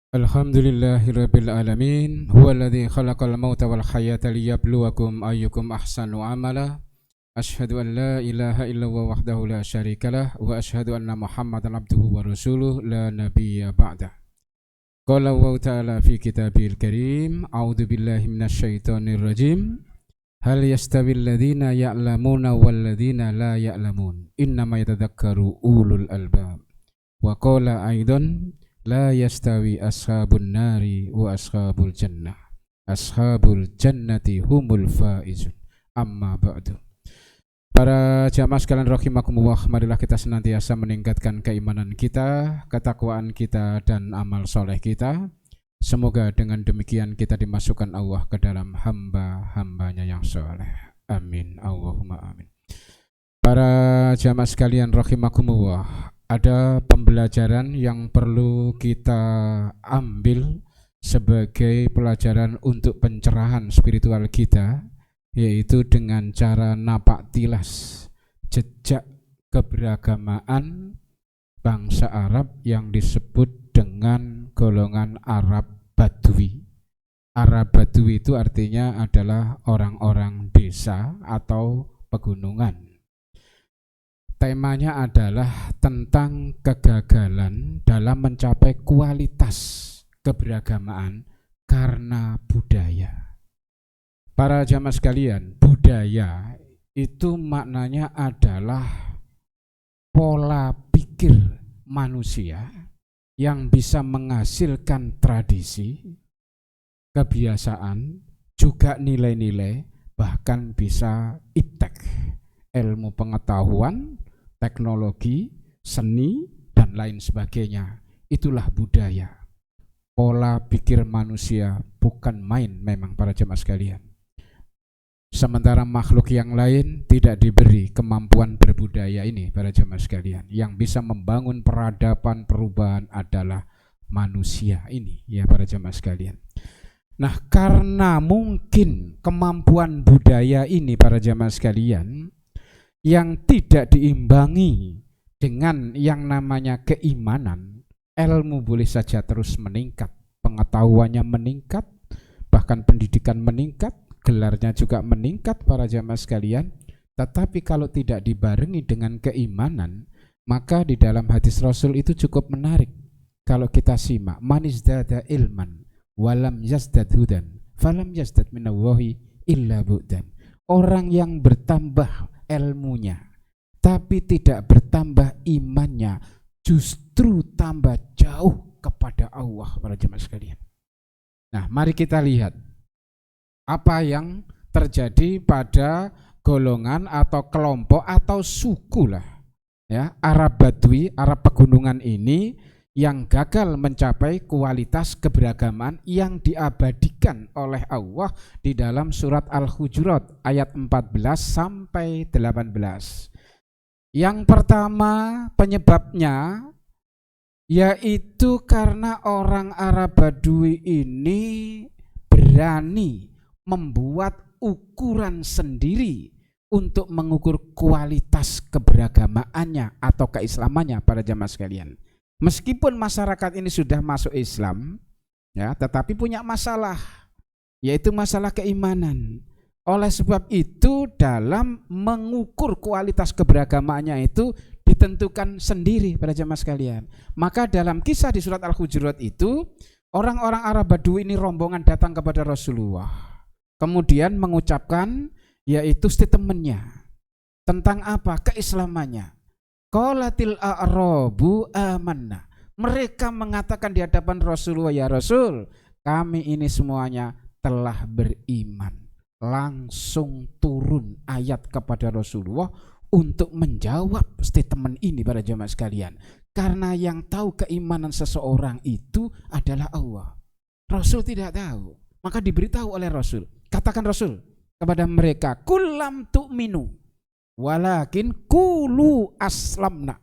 Alhamdulillahirabbil alamin huwallazi khalaqal mauta wal hayata liyabluwakum ayyukum ahsanu amala. Asyhadu an la ilaha illallah wahdahu la syarikalah wa asyhadu anna Muhammadan abduhu wa rasuluh la nabiyya ba'dah. Qala Allah ta'ala fi kitabil karim, a'udzu billahi minasyaitonir rajim. Hal yastawil ladzina ya'lamuna wal ladzina la ya'lamun. Innama yatadzakkaru ulul albab. Wa qala aidan la yastawi ashabun nari wa ashabul jannah. Ashabul jannati humul faizun. Amma ba'du. Para jamaah sekalian rahimakumullah, marilah kita senantiasa meningkatkan keimanan kita, ketakwaan kita, dan amal soleh kita. Semoga dengan demikian kita dimasukkan Allah ke dalam hamba-hambanya yang soleh. Amin. Allahumma amin. Para jamaah sekalian rahimakumullah, ada pembelajaran yang perlu kita ambil sebagai pelajaran untuk pencerahan spiritual kita, yaitu dengan cara napak tilas jejak keberagamaan bangsa Arab yang disebut dengan golongan Arab Badui. Arab Badui itu artinya adalah orang-orang desa atau pegunungan. Temanya adalah tentang kegagalan dalam mencapai kualitas keberagamaan karena budaya. Para jamaah sekalian, budaya itu maknanya adalah pola pikir manusia yang bisa menghasilkan tradisi, kebiasaan, juga nilai-nilai, bahkan bisa iptek, ilmu pengetahuan, teknologi, seni, dan lain sebagainya. Itulah budaya. Pola pikir manusia bukan main memang para jemaah sekalian. Sementara makhluk yang lain tidak diberi kemampuan berbudaya ini para jemaah sekalian. Yang bisa membangun peradaban perubahan adalah manusia ini ya para jemaah sekalian. Nah, karena mungkin kemampuan budaya ini para jemaah sekalian yang tidak diimbangi dengan yang namanya keimanan, ilmu boleh saja terus meningkat, pengetahuannya meningkat, bahkan pendidikan meningkat, gelarnya juga meningkat para jamaah sekalian. Tetapi kalau tidak dibarengi dengan keimanan, maka di dalam hadis Rasul itu cukup menarik. Kalau kita simak, man izdada ilman walam yazdad hudan falam yazdad minallahi illa bu'dan. Orang yang bertambah ilmunya tapi tidak bertambah imannya, justru tambah jauh kepada Allah para jemaah sekalian. Nah, mari kita lihat apa yang terjadi pada golongan atau kelompok atau suku lah ya, Arab Badui, Arab pegunungan ini yang gagal mencapai kualitas keberagaman yang diabadikan oleh Allah di dalam surat Al-Hujurat ayat 14 sampai 18. Yang pertama penyebabnya yaitu karena orang Arab Badui ini berani membuat ukuran sendiri untuk mengukur kualitas keberagamaannya atau keislamannya para jamaah sekalian. Meskipun masyarakat ini sudah masuk Islam, ya, tetapi punya masalah, yaitu masalah keimanan. Oleh sebab itu dalam mengukur kualitas keberagamaannya itu ditentukan sendiri pada jamaah sekalian. Maka dalam kisah di surat Al-Hujurat itu, orang-orang Arab Badui ini rombongan datang kepada Rasulullah. Kemudian mengucapkan yaitu statementnya tentang apa? Keislamannya. Qalatil a'rabu amanna. Mereka mengatakan di hadapan Rasulullah, ya Rasul, kami ini semuanya telah beriman. Langsung turun ayat kepada Rasulullah untuk menjawab statement ini para jemaah sekalian. Karena yang tahu keimanan seseorang itu adalah Allah. Rasul tidak tahu. Maka diberitahu oleh Rasul. Katakan Rasul kepada mereka, kullam tu'minu walakin kulu aslamna.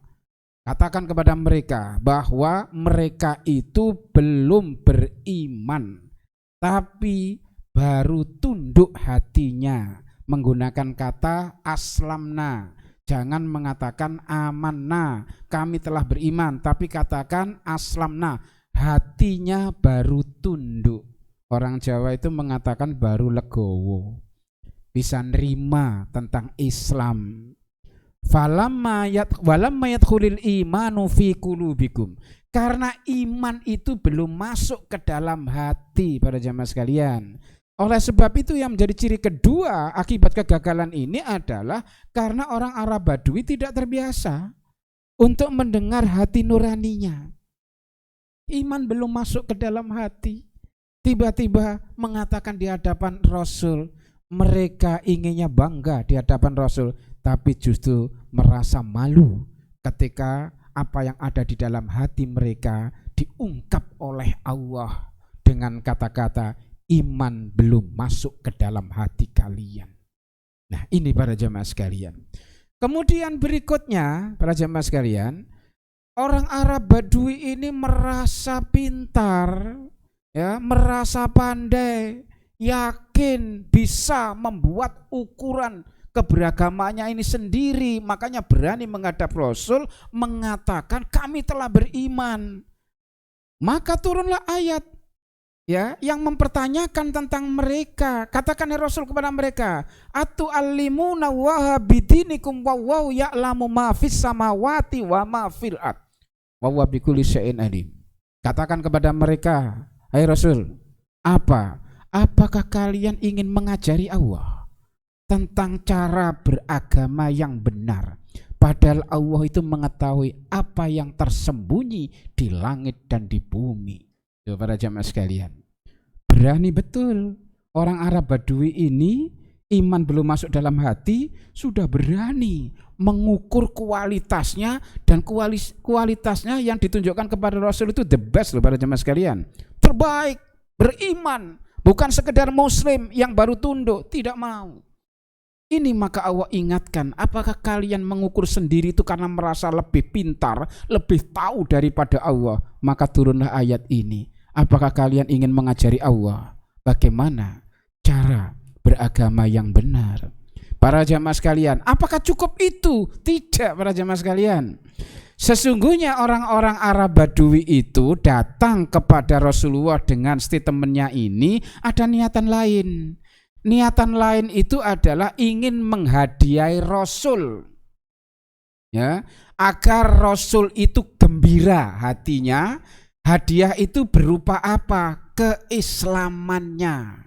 Katakan kepada mereka bahwa mereka itu belum beriman, tapi baru tunduk hatinya. Menggunakan kata aslamna. Jangan mengatakan amanna, kami telah beriman, tapi katakan aslamna, hatinya baru tunduk. Orang Jawa itu mengatakan baru legowo, bisa nerima tentang Islam. Walamma yadkhulul imanu fi qulubikum. Karena iman itu belum masuk ke dalam hati para jamaah sekalian. Oleh sebab itu yang menjadi ciri kedua akibat kegagalan ini adalah karena orang Arab Badui tidak terbiasa untuk mendengar hati nuraninya. Iman belum masuk ke dalam hati. Tiba-tiba mengatakan di hadapan Rasul, mereka inginnya bangga di hadapan Rasul, tapi justru merasa malu ketika apa yang ada di dalam hati mereka diungkap oleh Allah dengan kata-kata iman belum masuk ke dalam hati kalian. Nah, ini para jemaah sekalian. Kemudian berikutnya para jemaah sekalian, orang Arab Badui ini merasa pintar, ya, merasa pandai, yakin bisa membuat ukuran keberagamannya ini sendiri, makanya berani menghadap Rasul mengatakan kami telah beriman. Maka turunlah ayat, ya, yang mempertanyakan tentang mereka. Katakan ya Rasul kepada mereka, atu'allimuna wa bidinikum wa wa ya'lamu ma fis samawati wa ma fil ard wa huwa bikulli syai'in alim. Katakan kepada mereka, hai Rasul, apakah kalian ingin mengajari Allah tentang cara beragama yang benar, padahal Allah itu mengetahui apa yang tersembunyi di langit dan di bumi. Para jamaah sekalian, berani betul orang Arab Badui ini, iman belum masuk dalam hati, sudah berani mengukur kualitasnya, dan kualitasnya yang ditunjukkan kepada Rasul itu the best loh para jamaah sekalian, terbaik, beriman, bukan sekedar muslim yang baru tunduk, tidak mau. Ini maka Allah ingatkan, apakah kalian mengukur sendiri itu karena merasa lebih pintar, lebih tahu daripada Allah? Maka turunlah ayat ini. Apakah kalian ingin mengajari Allah bagaimana cara beragama yang benar? Para jamaah sekalian, apakah cukup itu? Tidak para jamaah sekalian. Sesungguhnya orang-orang Arab Badui itu datang kepada Rasulullah dengan statementnya ini ada niatan lain. Niatan lain itu adalah ingin menghadiahi Rasul, ya, agar Rasul itu gembira hatinya. Hadiah itu berupa apa? Keislamannya,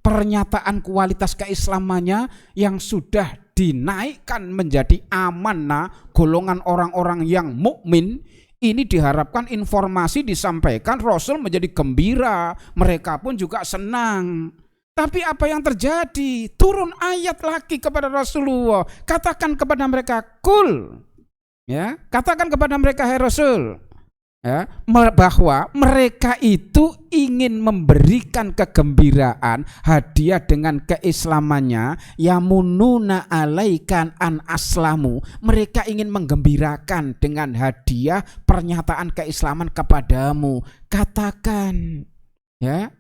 pernyataan kualitas keislamannya yang sudah dinaikkan menjadi amanah golongan orang-orang yang mukmin. Ini diharapkan informasi disampaikan, Rasul menjadi gembira, mereka pun juga senang. Tapi apa yang terjadi? Turun ayat lagi kepada Rasulullah. Katakan kepada mereka, kul, ya, katakan kepada mereka, hai Rasul, ya, bahwa mereka itu ingin memberikan kegembiraan, hadiah dengan keislamannya, yamununa alaikan an aslamu. Mereka ingin menggembirakan dengan hadiah pernyataan keislaman kepadamu. Katakan, ya,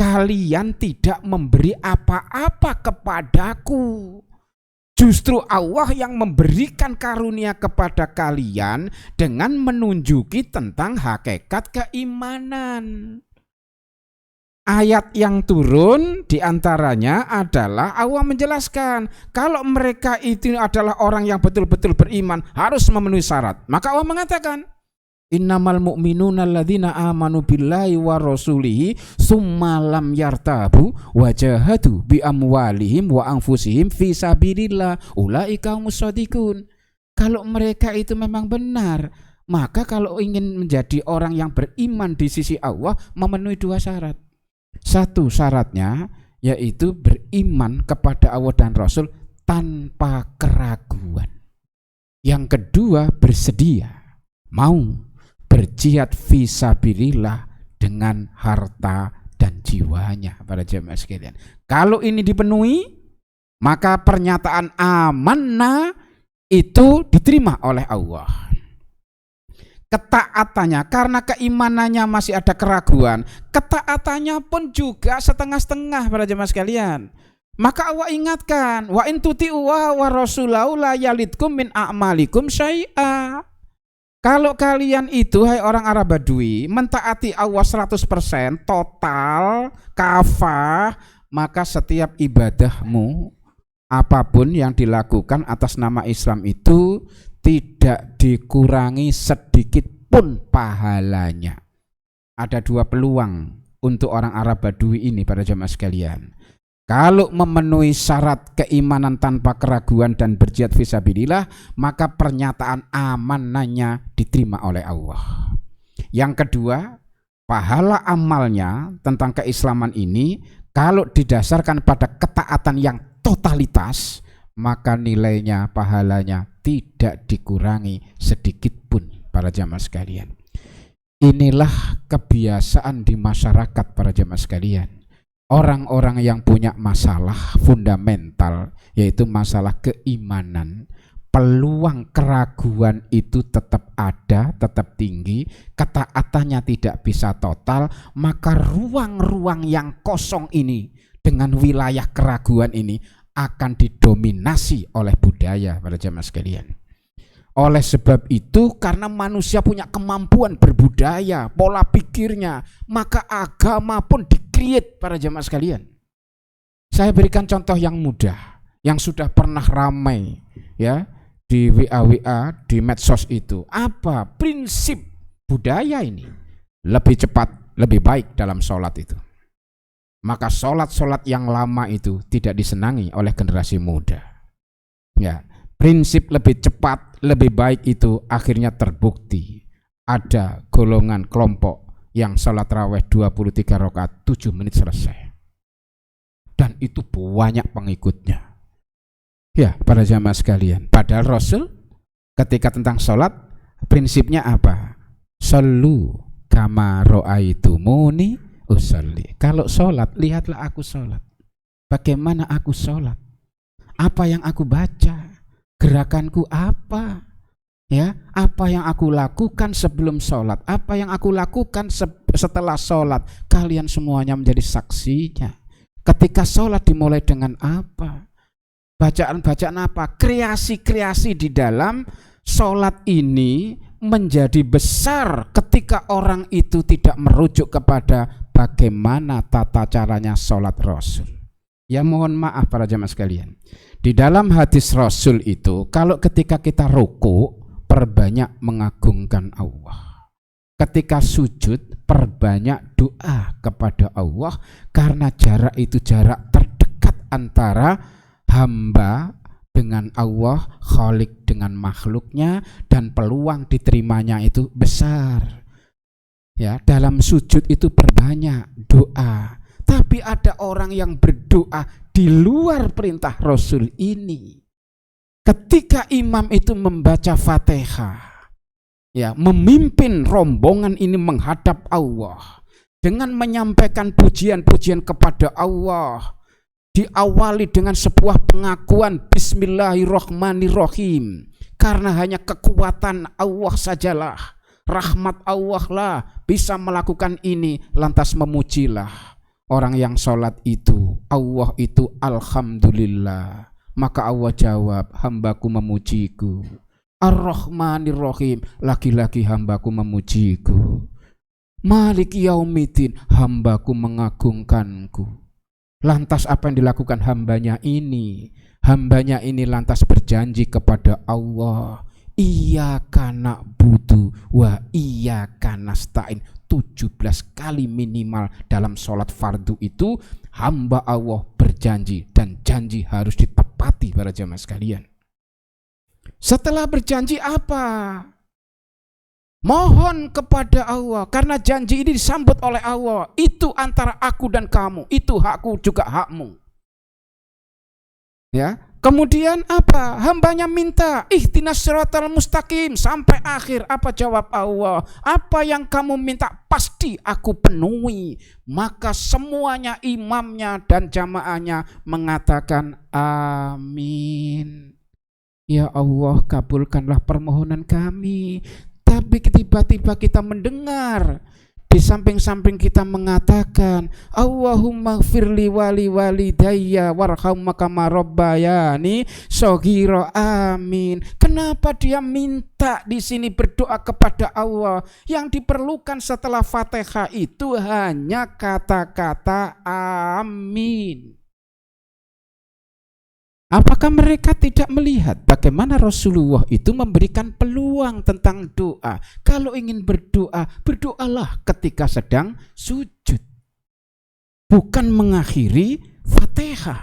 kalian tidak memberi apa-apa kepadaku. Justru Allah yang memberikan karunia kepada kalian dengan menunjuki tentang hakikat keimanan. Ayat yang turun diantaranya adalah Allah menjelaskan kalau mereka itu adalah orang yang betul-betul beriman harus memenuhi syarat. Maka Allah mengatakan, innamal mu'minuna alladzina amanu billahi wa rasulihi summa lam yartabu wa jahadu bi amwalihim wa anfusihim fi sabilillah ulaika humus shadiqun. Kalau mereka itu memang benar, maka kalau ingin menjadi orang yang beriman di sisi Allah memenuhi dua syarat. Satu syaratnya yaitu beriman kepada Allah dan Rasul tanpa keraguan. Yang kedua bersedia mau berjihad fisabilillah dengan harta dan jiwanya para jemaah sekalian. Kalau ini dipenuhi, maka pernyataan amanah itu diterima oleh Allah. Ketaatannya, karena keimanannya masih ada keraguan, ketaatannya pun juga setengah-setengah para jemaah sekalian. Maka Allah ingatkan, wa in tuti'u wa rasulahu la yalidkum min a'malikum syai'a. Kalau kalian itu, hai orang Arab Badui, mentaati Allah 100% total, kafah, maka setiap ibadahmu apapun yang dilakukan atas nama Islam itu tidak dikurangi sedikit pun pahalanya. Ada dua peluang untuk orang Arab Badui ini para jamaah sekalian. Kalau memenuhi syarat keimanan tanpa keraguan dan berjihad fisabilillah, maka pernyataan amanahnya diterima oleh Allah. Yang kedua, pahala amalnya tentang keislaman ini kalau didasarkan pada ketaatan yang totalitas, maka nilainya, pahalanya tidak dikurangi sedikit pun para jamaah sekalian. Inilah kebiasaan di masyarakat para jamaah sekalian. Orang-orang yang punya masalah fundamental, yaitu masalah keimanan, peluang keraguan itu tetap ada, tetap tinggi, ketaatannya tidak bisa total, maka ruang-ruang yang kosong ini dengan wilayah keraguan ini akan didominasi oleh budaya para jamaah sekalian. Oleh sebab itu, karena manusia punya kemampuan berbudaya, pola pikirnya, maka agama pun di-create para jamaah sekalian. Saya berikan contoh yang mudah, yang sudah pernah ramai ya di WA, di medsos itu. Apa prinsip budaya ini? Lebih cepat, lebih baik dalam sholat itu. Maka sholat yang lama itu tidak disenangi oleh generasi muda. Ya, prinsip lebih cepat, lebih baik itu akhirnya terbukti. Ada golongan kelompok yang sholat raweh 23 rakaat 7 menit selesai. Dan itu banyak pengikutnya. Ya, para jamaah sekalian. Padahal Rasul ketika tentang sholat prinsipnya apa? Sallu kama ra'aitumuni usolli. Kalau sholat, lihatlah aku sholat. Bagaimana aku sholat? Apa yang aku baca? Gerakanku apa? Ya, apa yang aku lakukan sebelum sholat? Apa yang aku lakukan setelah sholat? Kalian semuanya menjadi saksinya. Ketika sholat dimulai dengan apa? Bacaan-bacaan apa? Kreasi-kreasi di dalam sholat ini menjadi besar ketika orang itu tidak merujuk kepada bagaimana tata caranya sholat Rasul. Ya mohon maaf para jamaah sekalian. Di dalam hadis Rasul itu, kalau ketika kita ruku, perbanyak mengagungkan Allah. Ketika sujud, perbanyak doa kepada Allah, karena jarak itu jarak terdekat antara hamba dengan Allah, Khalik dengan makhluknya, dan peluang diterimanya itu besar. Ya, dalam sujud itu perbanyak doa. Tapi ada orang yang berdoa di luar perintah Rasul ini. Ketika imam itu membaca Fatihah, ya, memimpin rombongan ini menghadap Allah dengan menyampaikan pujian-pujian kepada Allah, diawali dengan sebuah pengakuan Bismillahirrahmanirrahim, karena hanya kekuatan Allah sajalah, rahmat Allah lah bisa melakukan ini, lantas memujilah. Orang yang sholat itu, Allah itu alhamdulillah. Maka Allah jawab, hambaku memujiku. Ar-Rahmanir-Rahim, lagi-lagi hambaku memujiku. Maliki yaumiddin, hambaku mengagungkanku. Lantas apa yang dilakukan hambanya ini? Hambanya ini lantas berjanji kepada Allah, Iyyaka na'budu wa iyyaka nasta'in. 17 kali minimal dalam sholat fardu itu hamba Allah berjanji, dan janji harus ditepati para jamaah sekalian. Setelah berjanji apa? Mohon kepada Allah, karena janji ini disambut oleh Allah. Itu antara aku dan kamu, itu hakku juga hakmu. Ya, kemudian apa? Hambanya minta ihdinas siratal mustaqim sampai akhir. Apa jawab Allah? Apa yang kamu minta pasti aku penuhi. Maka semuanya, imamnya dan jamaahnya mengatakan amin. Ya Allah, kabulkanlah permohonan kami. Tapi tiba-tiba kita mendengar Di samping-samping kita mengatakan Allahumma gfirli wali walidayya warhamma kama rabbayani shaghira, amin. Kenapa dia minta di sini berdoa kepada Allah? Yang diperlukan setelah Fatihah itu hanya kata-kata amin. Apakah mereka tidak melihat bagaimana Rasulullah itu memberikan peluang tentang doa? Kalau ingin berdoa, berdoalah ketika sedang sujud, bukan mengakhiri Fatihah.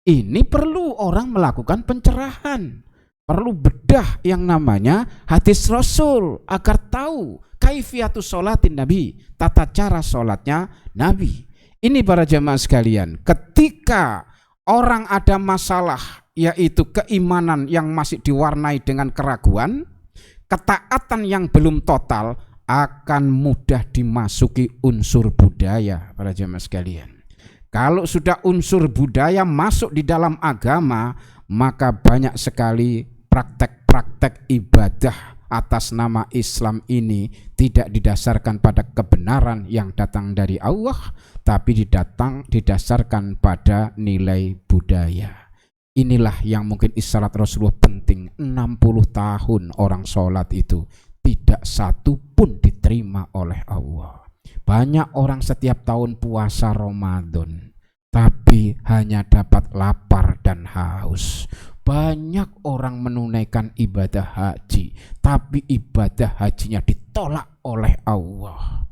Ini perlu orang melakukan pencerahan, perlu bedah yang namanya hadis Rasul agar tahu kaifiatus sholatin Nabi, tata cara sholatnya Nabi. Ini para jamaah sekalian, ketika orang ada masalah, yaitu keimanan yang masih diwarnai dengan keraguan, ketaatan yang belum total akan mudah dimasuki unsur budaya, para jemaah sekalian. Kalau sudah unsur budaya masuk di dalam agama, maka banyak sekali praktek-praktek ibadah atas nama Islam ini tidak didasarkan pada kebenaran yang datang dari Allah, tapi didasarkan pada nilai budaya. Inilah yang mungkin isyarat Rasulullah penting. 60 tahun orang sholat itu tidak satu pun diterima oleh Allah. Banyak orang setiap tahun puasa Ramadan, tapi hanya dapat lapar dan haus. Banyak orang menunaikan ibadah haji, tapi ibadah hajinya ditolak oleh Allah.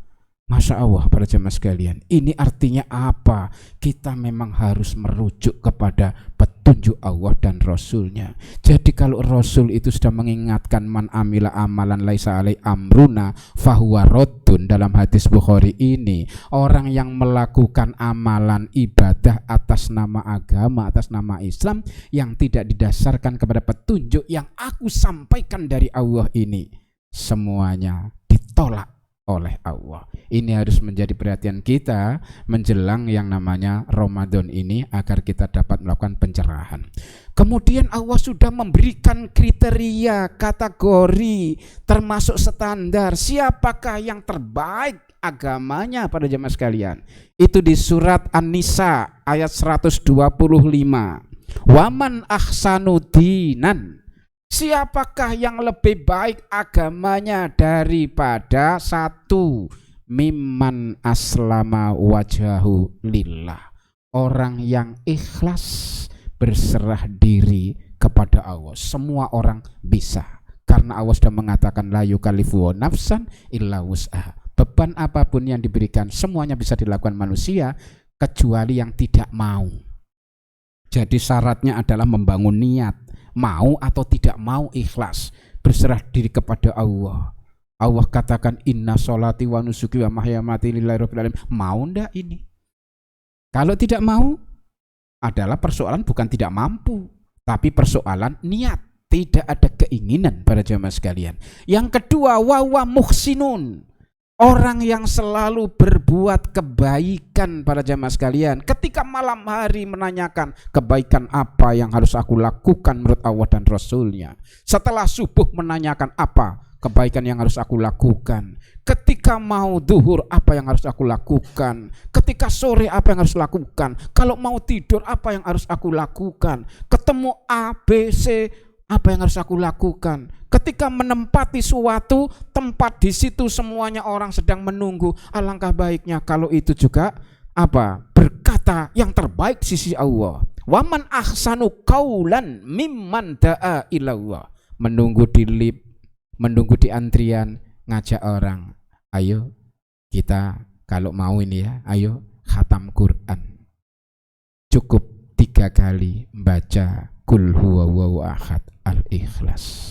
Masya Allah, para jemaah sekalian, ini artinya apa? Kita memang harus merujuk kepada petunjuk Allah dan Rasulnya. Jadi kalau Rasul itu sudah mengingatkan man amila amalan laisa alai amruna fahuwa raddun, dalam hadis Bukhari ini, orang yang melakukan amalan ibadah atas nama agama, atas nama Islam yang tidak didasarkan kepada petunjuk yang aku sampaikan dari Allah ini, semuanya ditolak oleh Allah. Ini harus menjadi perhatian kita menjelang yang namanya Ramadan ini agar kita dapat melakukan pencerahan. Kemudian Allah sudah memberikan kriteria, kategori, termasuk standar siapakah yang terbaik agamanya pada jemaah sekalian. Itu di surat An-Nisa ayat 125. Waman ahsanu dinan, siapakah yang lebih baik agamanya daripada satu, mimman aslama wajahu lillah, orang yang ikhlas berserah diri kepada Allah. Semua orang bisa, karena Allah sudah mengatakan la yukallifu nafsan illa wus'aha. Beban apapun yang diberikan semuanya bisa dilakukan manusia kecuali yang tidak mau. Jadi syaratnya adalah membangun niat, mau atau tidak mau ikhlas, berserah diri kepada Allah. Allah katakan inna sholati wa nusuki wa mahyamati lillahi rabbil alamin. Mau ndak ini? Kalau tidak mau adalah persoalan bukan tidak mampu, tapi persoalan niat, tidak ada keinginan para jemaah sekalian. Yang kedua, wa muhsinun, orang yang selalu berbuat kebaikan para jamaah sekalian. Ketika malam hari menanyakan kebaikan apa yang harus aku lakukan menurut Allah dan Rasulnya. Setelah subuh menanyakan apa kebaikan yang harus aku lakukan. Ketika mau duhur apa yang harus aku lakukan. Ketika sore apa yang harus lakukan. Kalau mau tidur apa yang harus aku lakukan. Ketemu A, B, C, apa yang harus aku lakukan? Ketika menempati suatu tempat, di situ semuanya orang sedang menunggu. Alangkah baiknya kalau itu juga berkata yang terbaik di sisi Allah. Waman ahsanu qaulan mimman da'a ilallah. Menunggu di lift, menunggu di antrian, ngajak orang, ayo kita kalau mau ini ya, ayo khatam Quran. Cukup 3 kali baca Qul huwallahu ahad al-ikhlas.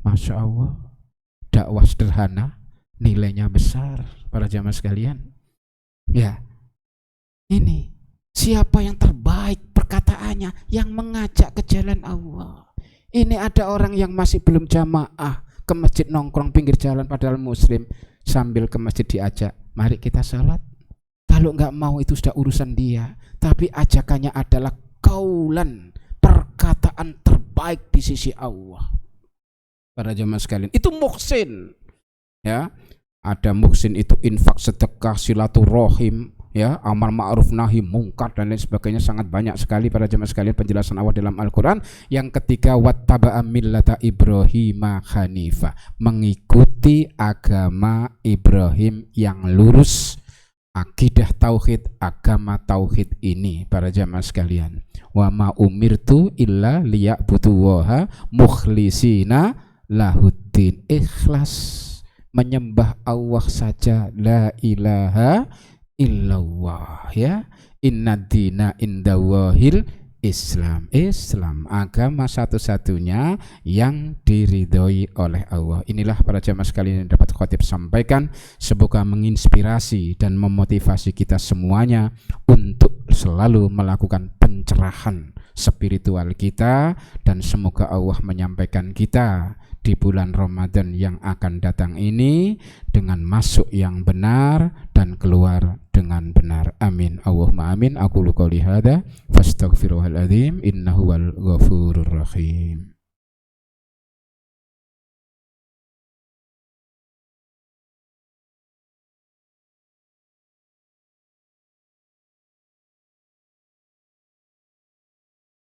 Masya Allah, dakwah sederhana, nilainya besar para jamaah sekalian. Ya, ini siapa yang terbaik perkataannya, yang mengajak ke jalan Allah. Ini ada orang yang masih belum jamaah ke masjid, nongkrong pinggir jalan padahal muslim, sambil ke masjid diajak, mari kita sholat. Kalau nggak mau itu sudah urusan dia, tapi ajakannya adalah kaulan, perkataan terbaik di sisi Allah. Para jemaah sekalian, itu muhsin ya. ada muhsin itu infak, sedekah, silaturahim, ya, amar ma'ruf nahi mungkar dan lain sebagainya. Sangat banyak sekali para jemaah sekalian penjelasan Allah dalam Al-Qur'an. Yang ketiga, wattaba'a millata Ibrahim hanifa, mengikuti agama Ibrahim yang lurus, akidah tauhid, agama tauhid ini para jemaah sekalian. Wa ma umirtu illa liya'budullaha mukhlisina lahuddin, ikhlas menyembah Allah saja, la ilaha illallah, ya. Inna dina indallahil Islam, agama satu-satunya yang diridhoi oleh Allah. Inilah para jamaah sekalian yang dapat khotib sampaikan, semoga menginspirasi dan memotivasi kita semuanya untuk selalu melakukan pencerahan spiritual kita, dan semoga Allah menyampaikan kita di bulan Ramadan yang akan datang ini dengan masuk yang benar dan keluar dengan benar. Amin. Allahumma amin. Aqulu qouli hadza fastaghfirullahal adzim innahu wal ghafurur rahim.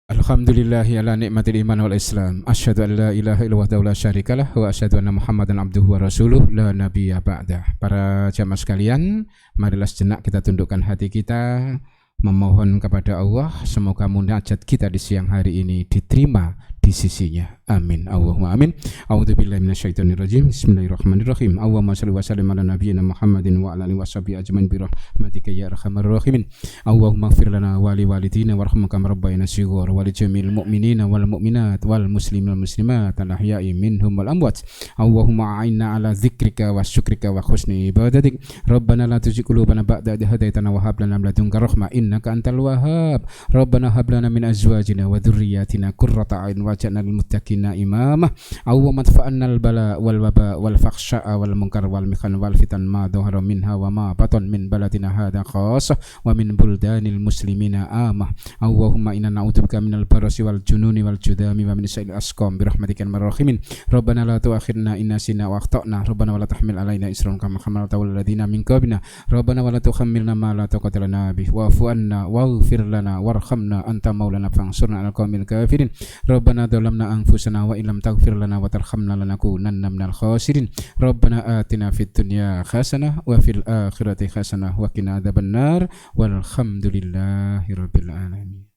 Alhamdulillahi ala nikmatil iman wal islam. Asyhadu an la ilaha illallah wahdahu la syarikalah wa asyhadu anna Muhammadan abduhu wa rasuluh la nabiyya ba'dah. Para jamaah sekalian, marilah sejenak kita tundukkan hati kita, memohon kepada Allah semoga munajat kita di siang hari ini diterima di sisinya. Amin. Allahumma amin. A'udzubillahi minasyaitonirrajim. Bismillahirrahmanirrahim. Allahumma shalli wa sallim ala nabiyyina Muhammadin wa ala alihi washabihi ajmain bi rahmatika ya arhamar rahimin. Allahumma ighfir lana wa li walidina warhamhum kama rabbayana shighar wa li jami'il mu'minina wal mu'minat wal muslimin wal muslimat al ahya'i minhum wal amwat. Allahumma a'inna ala dzikrika wa syukrika wa husni ibadatik. Rabbana la tuzigh qulubana ba'da idh hadaytana wa hab lana min ladunka rahmah innaka antal wahhab. Rabbana hab lana min azwajina wa dhurriyyatina qurrata a'yun waj'alna lil muttaqina imamah. Allahumma adfa'anna al bala wal waba wal fakhsha'a wal munkar wal mikhan wal fitan ma dhahara minha wa ma batan min baladina hadha khassah wa min buldanil muslimina amah. Allahumma inna na'udzubika minal barasi wal jununi wal judami wa min sa'il asqam bi rahmatika ya arhamin. Rabbana la tu'akhirna in nasina wa akhtana. Rabbana wa la tahmil alaina isran kama hamaltahu alal ladzina min qablina. Rabbana wa la tuhammilna ma la taqata lana bih wa'fu anna waghfir lana warhamna anta maulana fansurna 'alal qaumil kafirin. Rabbana dzalamna anfusana wa illam taghfir lana wa tarhamna lanakunanna minal khasirin. Rabbana atina fid dunya hasanah wa fil akhirati hasanah wa qina adzabannar. Walhamdulillahi rabbil alamin.